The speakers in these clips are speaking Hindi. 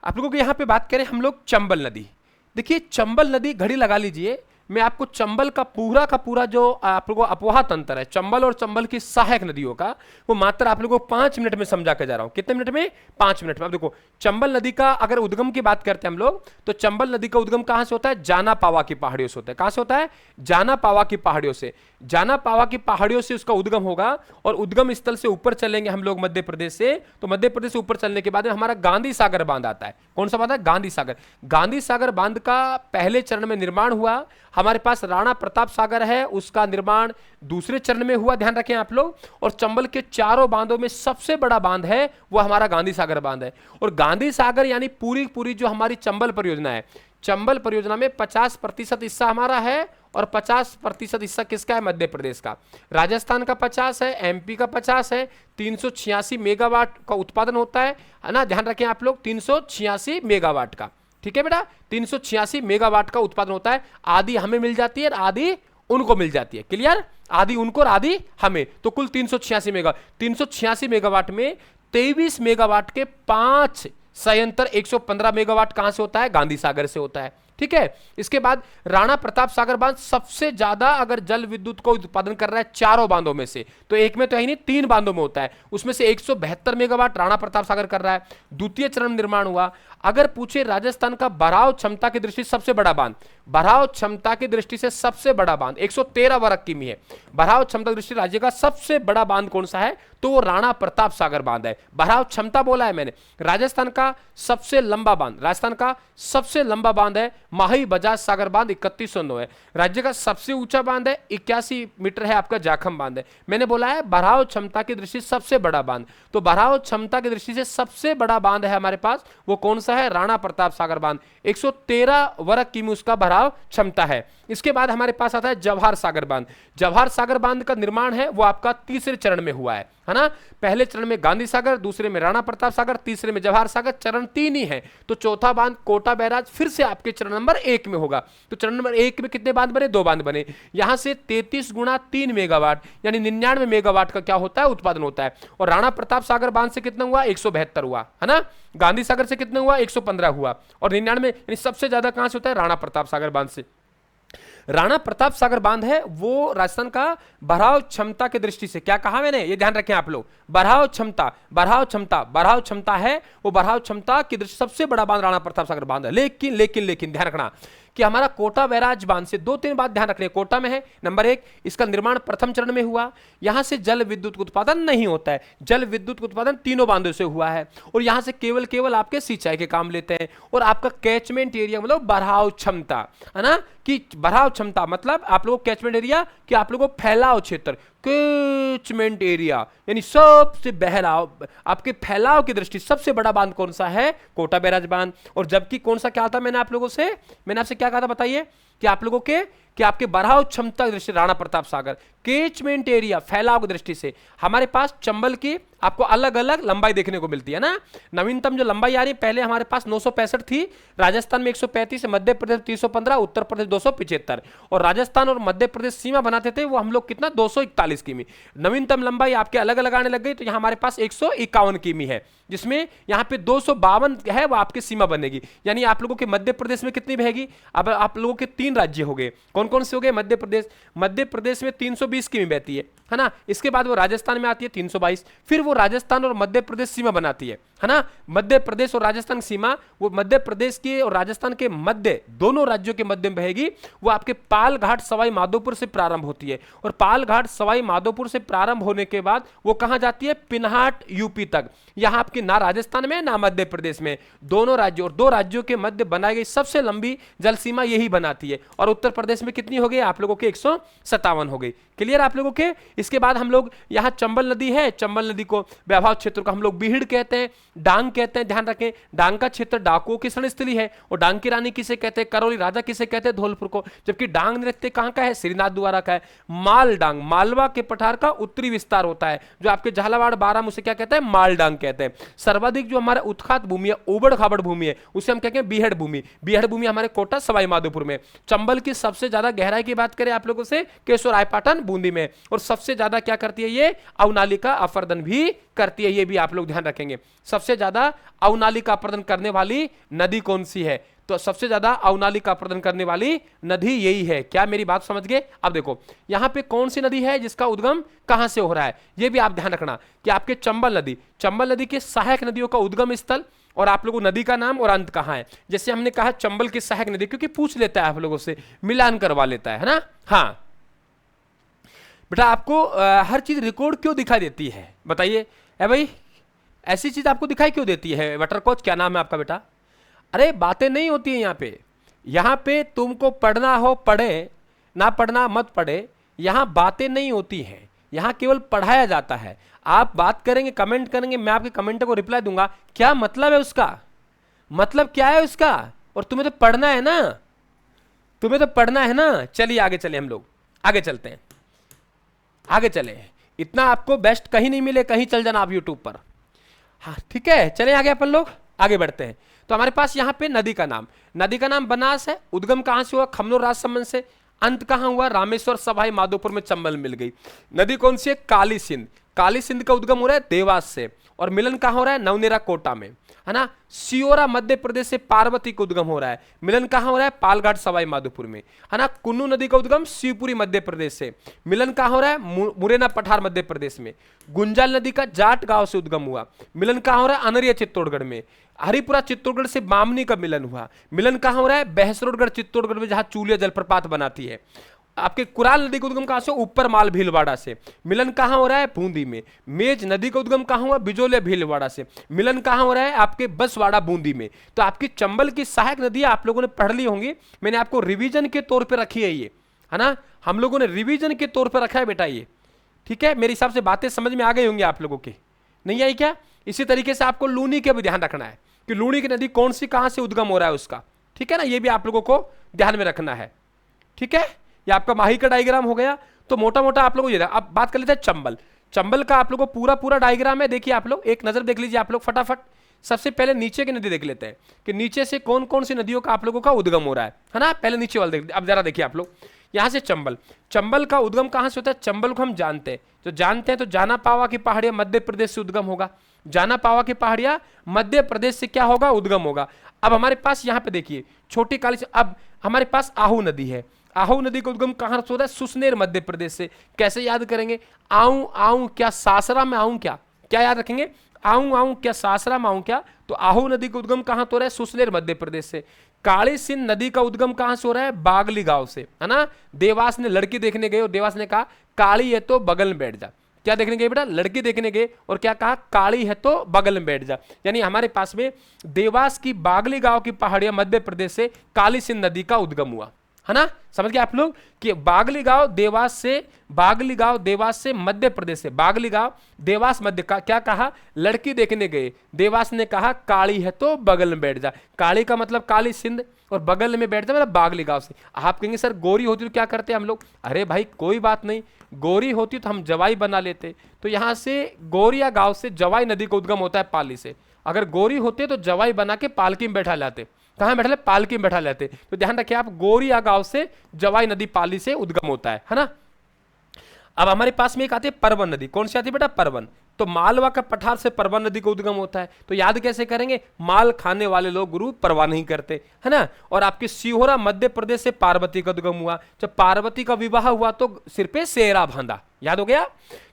आप लोगों को यहाँ पे बात करें हम लोग चंबल नदी। देखिए चंबल नदी, घड़ी लगा लीजिए, मैं आपको चंबल का पूरा जो आप लोगों को अपवाह तंत्र है चंबल और चंबल की सहायक नदियों का, वो मात्र आप लोगों को 5 मिनट में समझा के जा रहा हूं। कितने मिनट में? 5 मिनट में। अब देखो चंबल नदी का अगर उद्गम की बात करते हैं हम लोग, तो चंबल नदी का उद्गम कहां से होता है? जाना पावा की पहाड़ियों से होता है। कहां से होता है? जाना पावा की पहाड़ियों से। जाना पावा की पहाड़ियों से उसका उद्गम होगा, और उद्गम स्थल से ऊपर चलेंगे हम लोग मध्य प्रदेश से, तो मध्य प्रदेश से ऊपर चलने के बाद में हमारा गांधी सागर बांध आता है। कौन सा बांध है? गांधी सागर। गांधी सागर बांध का पहले चरण में निर्माण हुआ। हमारे पास राणा प्रताप सागर है, उसका निर्माण दूसरे चरण में हुआ, ध्यान रखें आप लोग। और चंबल के चारों बांधों में सबसे बड़ा बांध है वो हमारा गांधी सागर बांध है। और गांधी सागर यानी पूरी जो हमारी चंबल परियोजना है, चंबल परियोजना में 50% हिस्सा हमारा है, और 50% हिस्सा किसका है? मध्य प्रदेश का। राजस्थान का 50 है, एमपी का 50 है। 386 मेगावाट का उत्पादन होता है ना, ध्यान रखें आप लोग, 386 मेगावाट का। ठीक है बेटा, 386 मेगावाट का उत्पादन होता है। आधी हमें मिल जाती है और आधी उनको मिल जाती है। क्लियर? आधी उनको और आधी हमें, तो कुल 386 मेगावाट में 23 मेगावाट के 5 संयंत्र 115 मेगावाट कहां से होता है? गांधी सागर से होता है। ठीक है, इसके बाद राणा प्रताप सागर बांध सबसे ज्यादा अगर जल विद्युत को उत्पादन कर रहा है चारों बांधों में से, तो एक में तो है नहीं, 3 बांधों में होता है, उसमें से 172 मेगावाट राणा प्रताप सागर कर रहा है। द्वितीय चरण निर्माण हुआ। अगर पूछे राजस्थान का भराव क्षमता की दृष्टि से सबसे बड़ा बांध, भराव क्षमता की दृष्टि से सबसे बड़ा बांध 113 वर्ग किमी है। भराव क्षमता की दृष्टि राज्य का सबसे बड़ा बांध कौन सा है? तो वो राणा प्रताप सागर बांध है। भराव क्षमता बोला है मैंने। राजस्थान का सबसे लंबा बांध, राजस्थान का सबसे लंबा बांध है माही बजाज सागर बांध, 3109 है। राज्य का सबसे ऊंचा बांध है 81 मीटर है, आपका जाखम बांध है। मैंने बोला है भराव क्षमता की दृष्टि से सबसे बड़ा बांध, तो भराव क्षमता की दृष्टि से सबसे बड़ा बांध है हमारे पास, वो कौन सा है? राणा प्रताप सागर बांध। 113 वर्ग किमी उसका भराव क्षमता है। इसके बाद हमारे पास आता है जवाहर सागर बांध। जवाहर सागर बांध का निर्माण है वो आपका तीसरे चरण में हुआ है ना। पहले चरण में गांधी सागर, दूसरे में राणा प्रताप सागर, तीसरे में जवाहर सागर, चरण 3 ही है। तो चौथा बांध कोटा बैराज फिर से आपके चरण नंबर 1 में होगा। तो चरण नंबर 1 में कितने बांध बने? 2 बांध बने। यहां से 33 गुणा 3 मेगावाट यानी 99 मेगावाट का क्या होता है? उत्पादन होता है। और राणा प्रताप सागर बांध से कितना हुआ? 172 हुआ, है ना। गांधी सागर से कितना हुआ? 115 हुआ। और 99 यानी सबसे ज्यादा कहां से होता है? राणा प्रताप सागर बांध से। राणा प्रताप सागर बांध है वो राजस्थान का भराव क्षमता की दृष्टि से, क्या कहा मैंने? ये ध्यान रखें आप लोग, भराव क्षमता है वो, भराव क्षमता की दृष्टि सबसे बड़ा बांध राणा प्रताप सागर बांध है। लेकिन ध्यान रखना कि हमारा कोटा बैराज बांध से 2-3 बात ध्यान रखने। कोटा में है नंबर 1, इसका निर्माण प्रथम चरण में हुआ। यहां से जल विद्युत उत्पादन नहीं होता है, जल विद्युत उत्पादन तीनों बांधों से हुआ है, और यहां से केवल आपके सिंचाई के काम लेते हैं। और आपका कैचमेंट एरिया मतलब भराव क्षमता, है ना, कि भराव क्षमता मतलब आप लोगों को कैचमेंट एरिया कि आप लोगों को फैलाव क्षेत्र, कैचमेंट एरिया यानी सबसे बहलाव, आपके फैलाव की दृष्टि सबसे बड़ा बांध कौन सा है? कोटा बैराज बांध। और जबकि कौन सा क्या था? मैंने आपसे क्या कहा था बताइए? कि आप लोगों के कि आपके भराव क्षमता की दृष्टि राणा प्रताप सागर, कैचमेंट एरिया फैलाव की दृष्टि से हमारे पास चंबल की आपको अलग अलग लंबाई देखने को मिलती है ना। नवीनतम जो लंबाई आ रही है, पहले हमारे पास 965 थी, राजस्थान में 135, मध्य प्रदेश 315, उत्तर प्रदेश 275, और राजस्थान और मध्य प्रदेश सीमा बनाते थे वो हम लोग कितना 241 किमी। नवीनतम लंबाई आपके अलग अलग आने लग गई, तो यहाँ हमारे पास 151 किमी है, जिसमें यहाँ पे 252 है वो आपकी सीमा बनेगी। यानी आप लोगों के मध्य प्रदेश में कितनी बहेगी? अब आप लोगों के 3 राज्य हो गए, कौन कौन से हो गए? मध्य प्रदेश में 320 किमी बहती है ना। इसके बाद वो राजस्थान में आती है 322, फिर वो राजस्थान और मध्य प्रदेश सीमा बनाती है ना। मध्य प्रदेश और राजस्थान सीमा वो मध्य प्रदेश के और राजस्थान के मध्य दोनों राज्यों के मध्य में बहेगी। वो आपके पाल घाट सवाई माधोपुर से प्रारंभ होती है, और पाल घाट सवाई माधोपुर से प्रारंभ होने के बाद वो कहां जाती है? पिनहाट यूपी तक। यहां आपकी ना राजस्थान में ना मध्य प्रदेश में, दोनों राज्यों और 2 राज्यों के मध्य बनाई गई सबसे लंबी जल सीमा यही बनाती है। और उत्तर प्रदेश में कितनी हो गई? आप लोगों के 157 हो गई। क्लियर आप लोगों के? इसके बाद हम लोग यहां चंबल नदी है, चंबल नदी को वैभव क्षेत्र को हम लोग बीहड़ कहते हैं, डांग कहते हैं, ध्यान रखें। डांग का क्षेत्र डाकुओं की शरणस्थली है, और डांग की रानी किसे कहते हैं? करौली राजा किसे कहते हैं? धौलपुर को। जबकि डांग नृत्य कहां का है? श्रीनाथ द्वारा का है। माल डांग मालवा के पठार का उत्तरी विस्तार होता है, जो आपके झालावाड़ बाराम उसे क्या कहते हैं? माल डांग कहते हैं। सर्वाधिक जो हमारा उत्खात भूमि है, उबड़ खाबड़ भूमि है, उसे हम कहते हैं बीहड़ भूमि। बीहड़ भूमि हमारे कोटा सवाई माधोपुर में। चंबल की सबसे ज्यादा ज्यादा गहराई की बात करें आप लोगों से, केशोरायपाटन बूंदी में। और सबसे ज्यादा क्या करती है ये, अवनालिका अपर्दन भी करती है, ये भी आप लोग ध्यान रखेंगे। सबसे ज्यादा अवनालिका अपर्दन करने वाली नदी कौन सी है, तो सबसे ज्यादा अवनालिका अपर्दन करने वाली नदी यही है। क्या मेरी बात समझ गए? अब देखो यहां पे कौन सी नदी है जिसका उद्गम कहां से हो रहा है, ये भी आप ध्यान रखना कि आपके चंबल नदी के सहायक नदियों का उद्गम स्थल और आप लोगों नदी का नाम और अंत कहां है। जैसे हमने कहा चंबल की सहायक नदी, क्योंकि पूछ लेता है आप लोगों से, मिलान करवा लेता है ना। हाँ बेटा, आपको हर चीज रिकॉर्ड क्यों दिखाई देती है बताइए? भाई ऐसी चीज आपको दिखाई क्यों देती है? वाटर कोच क्या नाम है आपका बेटा? अरे बातें नहीं होती है यहाँ पे तुमको पढ़ना हो पढ़े, ना पढ़ना मत पढ़े, यहाँ बातें नहीं होती हैं, यहाँ केवल पढ़ाया जाता है। आप बात करेंगे, कमेंट करेंगे, मैं आपके कमेंट को रिप्लाई दूंगा, क्या मतलब है उसका, मतलब क्या है उसका, और तुम्हें तो पढ़ना है ना, तुम्हें तो पढ़ना है ना। चलिए आगे चले, हम लोग आगे चलते हैं, आगे चले। इतना आपको बेस्ट कहीं नहीं मिले, कहीं चल जाना आप यूट्यूब पर। हाँ ठीक है, चले आगे, अपन लोग आगे बढ़ते हैं। तो हमारे पास यहाँ पे नदी का नाम बनास है। उद्गम कहां से हुआ? खमनोर राजसमंद से। अंत कहां हुआ? रामेश्वर सवाई माधोपुर में चंबल मिल गई। नदी कौन सी है? काली सिंध। काली सिंध का उद्गम हो रहा है देवास से, और मिलन कहां हो रहा है? नवनेरा कोटा में, है ना। सियोरा मध्य प्रदेश से पार्वती का उद्गम हो रहा है, मिलन कहां हो रहा है? पालघाट सवाई माधोपुर में, है ना। कुन्नू नदी का उद्गम शिवपुरी मध्य प्रदेश से, मिलन कहां हो रहा है? मुरैना पठार मध्य प्रदेश में। गुंजाल नदी का जाट गांव से उद्गम हुआ, मिलन कहां हो रहा है? अनरिया चित्तौड़गढ़ में। हरिपुरा चित्तौड़गढ़ से बामनी का मिलन हुआ, मिलन कहां हो रहा है? बहसरोडगढ़ चित्तौड़गढ़ में, जहां चूलिया जलप्रपात बनाती है। आपके कुराल नदी का उद्गम कहां से? ऊपर माल भीलवाड़ा से, मिलन कहां हो रहा है? बूंदी में। मेज नदी का उद्गम कहां हुआ? बिजोले भीलवाड़ा से, मिलन कहां हो रहा है? आपके बसवाड़ा बूंदी में। तो आपकी चंबल की सहायक नदी आप लोगों ने पढ़ ली होंगी, मैंने आपको रिवीजन के तौर पर रखी है ये, है ना। हम लोगों ने रिवीजन के तौर पर रखा है बेटा ये, ठीक है। मेरे हिसाब से बातें समझ में आ गई होंगी आप लोगों की, नहीं आई क्या? इसी तरीके से आपको लूनी का भी ध्यान रखना है कि लूनी की नदी कौन सी कहां से उद्गम हो रहा है उसका, ठीक है ना। ये भी आप लोगों को ध्यान में रखना है, ठीक है। ये आपका माही का डायग्राम हो गया। तो मोटा मोटा आप लोगों को ये, अब बात कर लेते हैं चंबल। चंबल का आप लोगों को पूरा पूरा डायग्राम है, देखिए आप लोग एक नजर देख लीजिए आप लोग फटाफट। सबसे पहले नीचे की नदी देख लेते हैं कि नीचे से कौन कौन सी नदियों का आप लोगों का उद्गम हो रहा है ना। पहले नीचे वाले देख, अब जरा देखिए आप लोग, यहां से चंबल का उद्गम कहां से होता है? चंबल को हम जानते हैं, तो जानते हैं तो जाना पावा की पहाड़ियां मध्य प्रदेश से उद्गम होगा। जाना पावा की पहाड़ियां मध्य प्रदेश से क्या होगा? उद्गम होगा। अब हमारे पास यहां पे देखिए छोटी काली से, अब हमारे पास आहू नदी है। आहू नदी का उद्गम कहां से हो रहा है? सुसनेर मध्य प्रदेश से। कैसे याद करेंगे? आऊं आऊं क्या सासरा में आऊं क्या, क्या याद रखेंगे? आऊं आऊं क्या सासरा में आऊं क्या। तो आहू नदी का उद्गम कहां हो रहा है? सुसनेर मध्य प्रदेश से। काली सिंध नदी का उद्गम कहां से हो रहा है? बागली गांव से, है ना। देवास ने लड़की देखने गए और देवास ने कहा काली है तो बगल में बैठ जा। क्या देखने गए बेटा? लड़की देखने गए और क्या कहा? काली है तो बगल में बैठ जा। यानी हमारे पास में देवास की बागली गांव की पहाड़ियां मध्य प्रदेश से काली सिंध नदी का उद्गम हुआ, है ना। समझ गए आप लोग कि बागली गांव देवास से मध्य प्रदेश से, बागली गांव देवास मध्य का, क्या कहा? लड़की देखने गए, देवास ने कहा काली है तो बगल में बैठ जा। काली का मतलब काली सिंध और बगल में बैठ जा मतलब बागली गांव से। आप कहेंगे सर गोरी होती तो क्या करते हम लोग? अरे भाई कोई बात नहीं, गोरी होती तो हम जवाई बना लेते। तो यहां से गोरिया गांव से जवाई नदी का उद्गम होता है पाली से। अगर गोरी होते तो जवाई बना के पालकी में बैठा लाते। कहां बैठा ले? पालकी में बैठा लेते। तो ध्यान रखिए आप, गोरिया गांव से जवाई नदी पाली से उद्गम होता है ना। अब हमारे पास में एक आती है परवन नदी। कौन सी आती है बेटा? परवन। तो मालवा का पठार से परवन नदी का उद्गम होता है। तो याद कैसे करेंगे? माल खाने वाले लोग गुरु परवाह नहीं करते, है ना। और आपकी सिहोरा मध्य प्रदेश से पार्वती का उद्गम हुआ। जब पार्वती का विवाह हुआ तो सिर पे सेहरा बांधा। याद हो गया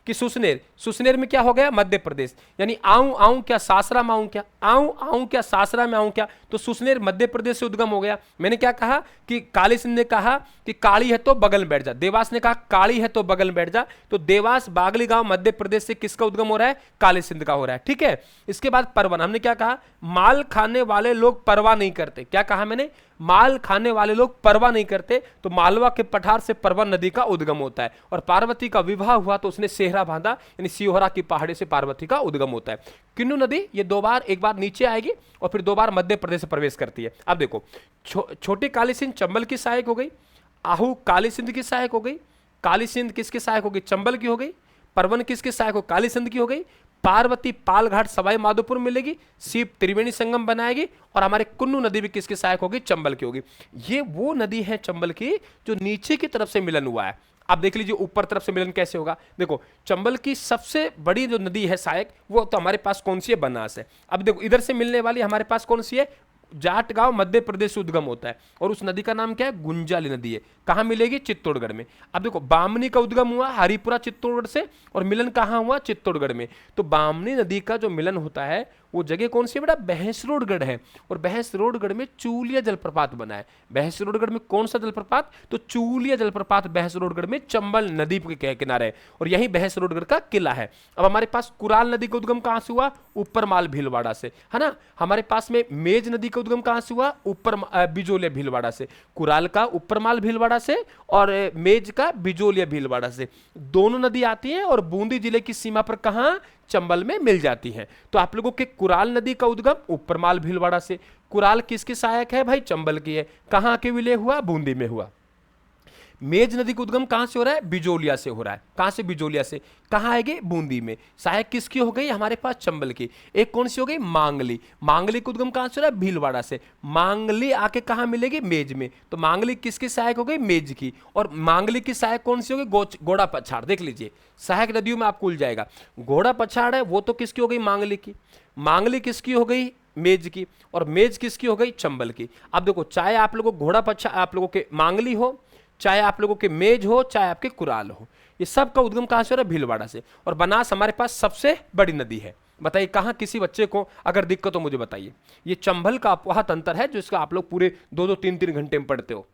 कि सुसनेर में क्या हो गया? मध्य प्रदेश। यानी आऊं आऊं क्या सासरा में आऊं क्या, आऊं आऊं क्या सासरा में आऊं क्या। तो सुसनेर मध्य प्रदेश से उद्गम हो गया। मैंने क्या कहा कि काली सिंध ने कहा कि काली है तो बगल में बैठ जा, देवास ने कहा काली है तो बगल में बैठ जा। तो देवास बागली गांव मध्य प्रदेश से किसका उद्गम हो रहा है? काली सिंध का हो रहा है, ठीक है। इसके बाद परवन, हमने क्या कहा? माल खाने वाले लोग परवाह नहीं करते। क्या कहा मैंने? माल खाने वाले लोग परवाह नहीं करते। तो मालवा के पठार से परवन नदी का उद्गम होता है। और पार्वती का विवाह हुआ तो उसने सेहरा बांधा, यानी सिहोरा की पहाड़ी से पार्वती का उद्गम होता है। किन्नू नदी ये दो बार, एक बार नीचे आएगी और फिर दो बार मध्य प्रदेश से प्रवेश करती है। अब देखो छोटी काली सिंध चंबल की सहायक हो गई, आहू काली सिंध की सहायक हो गई, काली सिंध किसकी सहायक हो गई? चंबल की हो गई। परवन किसकी सहायक हो? काली सिंध की हो गई। पार्वती पालघाट सवाई माधोपुर मिलेगी, सीप त्रिवेणी संगम बनाएगी, और हमारे कुन्नू नदी भी किसकी सहायक होगी, चंबल की होगी। ये वो नदी है चंबल की जो नीचे की तरफ से मिलन हुआ है। आप देख लीजिए ऊपर तरफ से मिलन कैसे होगा। देखो चंबल की सबसे बड़ी जो नदी है सहायक, वो तो हमारे पास कौन सी है, बनास है। अब देखो इधर से मिलने वाली हमारे पास कौन सी है, जाट गांव मध्य प्रदेश से उद्गम होता है, और उस नदी का नाम क्या है, गुंजाली नदी है। कहां मिलेगी, चित्तौड़गढ़ में। अब देखो बामनी का उद्गम हुआ हरिपुरा चित्तौड़गढ़ से, और मिलन कहां हुआ, चित्तौड़गढ़ में। तो बामनी नदी का जो मिलन होता है वो जगह कौन सी है बेटा, बहसरोडगढ़ है, और बहसरोडगढ़ में चूलिया जलप्रपात बना है। बहसरोडगढ़ में कौन सा जलप्रपात, तो चूलिया जलप्रपात बहसरोडगढ़ में चंबल नदी के किनारे है, और यही बहसरोडगढ़ का किला है। अब हमारे पास कुराल नदी का उद्गम कहां से हुआ, ऊपरमाल भीलवाड़ा से, है ना। हमारे पास में मेज नदी का उद्गम कहां से हुआ, ऊपर बिजोलिया भीलवाड़ा से। कुराल का ऊपरमाल भीलवाड़ा से, और मेज का बिजोलिया भीलवाड़ा से। दोनों नदी आती हैं और बूंदी जिले की सीमा पर कहां, चंबल में मिल जाती हैं। तो आप लोगों के कुराल नदी का उद्गम ऊपरमाल भीलवाड़ा से। कुराल किसकी सहायक है भाई, चंबल की है। कहां के विलय हुआ, बूंदी में हुआ। मेज नदी का उद्गम कहां से हो रहा है, बिजोलिया से हो रहा है। कहां से, बिजोलिया से। कहां आएगी, बूंदी में। सहायक किसकी हो गई, हमारे पास चंबल की। एक कौन सी हो गई, मांगली। मांगली का उद्गम कहां से हो रहा है, भीलवाड़ा से। मांगली आके कहां मिलेगी, मेज में। तो मांगली किसकी सहायक हो गई, मेज की। और मांगली की सहायक कौन सी हो गई, घोड़ा पछाड़। देख लीजिए सहायक नदियों में आपको उल जाएगा। घोड़ा पछाड़ है वो तो किसकी हो गई, मांगली की। मांगली किसकी हो गई, मेज की। और मेज किसकी हो गई, चंबल की। अब देखो चाहे आप लोगों को घोड़ा पछाड़, आप लोगों के मांगली हो, चाहे आप लोगों के मेज हो, चाहे आपके कुराल हो, ये सब का उद्गम कहां से हो रहा है, भीलवाड़ा से। और बनास हमारे पास सबसे बड़ी नदी है। बताइए कहां, किसी बच्चे को अगर दिक्कत हो मुझे बताइए। ये चंबल का अपवाह तंत्र है जो इसका आप लोग पूरे 2-2 3-3 घंटे में पढ़ते हो।